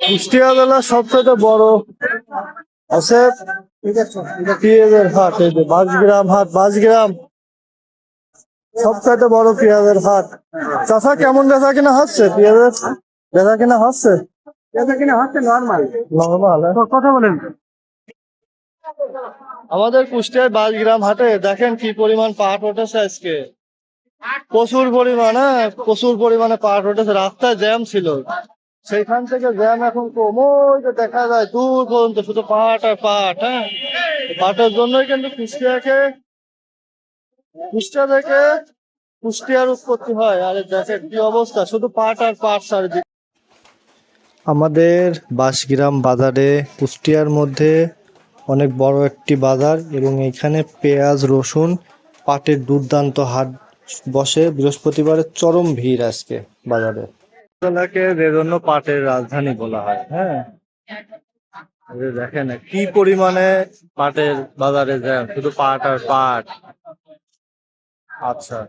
কুষ্টিয়া জেলার সবচেয়ে বড় আছে পেঁয়াজের হাট। এই যে বাঁশগ্রাম সবচেয়ে বড় পেঁয়াজের হাট। চাষা কেমন বেচা কিনা হচ্ছে? পেঁয়াজের বেচা কিনা হচ্ছে? নর্মাল কথা বলেন। আমাদের কুষ্টিয়ার বাঁশগ্রাম হাটে দেখেন কি পরিমাণ পাট উঠেছে আজকে। প্রচুর পরিমাণে পাট উঠেছে। রাস্তায় জ্যাম ছিল, সেইখান থেকে জ্যাম এখন কম। ওই যে দেখা যায় দূর পর্যন্ত শুধু পাট আর পাট। হ্যাঁ, পাটের জন্যই কিন্তু কুষ্টিয়া থেকে কুষ্টিয়ার উৎপত্তি হয়। আর দেখেন কি অবস্থা, শুধু পাট আর পাট চারিদিকে। আমাদের বাঁশগ্রাম বাজারে কুষ্টিয়ার মধ্যে অনেক বড় একটি বাজার, এবং এখানে পেঁয়াজ, রসুন, পাটের দুর্দান্ত হাট বসে। বৃহস্পতিবারে চরম ভিড় আজকে বাজারে। জেলাকে যে জন্য পাটের রাজধানী বলা হয়। হ্যাঁ, দেখেন কি পরিমাণে পাটের বাজারে যায়, শুধু পাট আর পাট। আচ্ছা,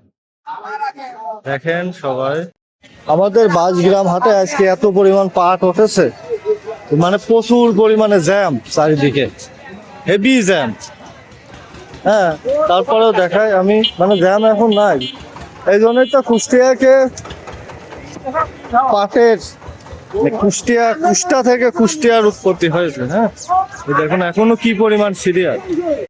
দেখেন সবাই আমাদের বাঁশগ্রাম হাটে আজকে এত পরিমাণ পাট উঠেছে, মানে প্রচুর পরিমাণে জ্যাম চারিদিকে, হেভি জ্যাম। হ্যাঁ, তারপরেও দেখাই আমি, মানে জ্যাম এখন নাই। এই জন্যই তো কুষ্টিয়াকে পাটের কুষ্টা থেকে কুষ্টিয়ার উৎপত্তি হয়েছে। হ্যাঁ, দেখুন এখনো কি পরিমাণ সিরিয়াল।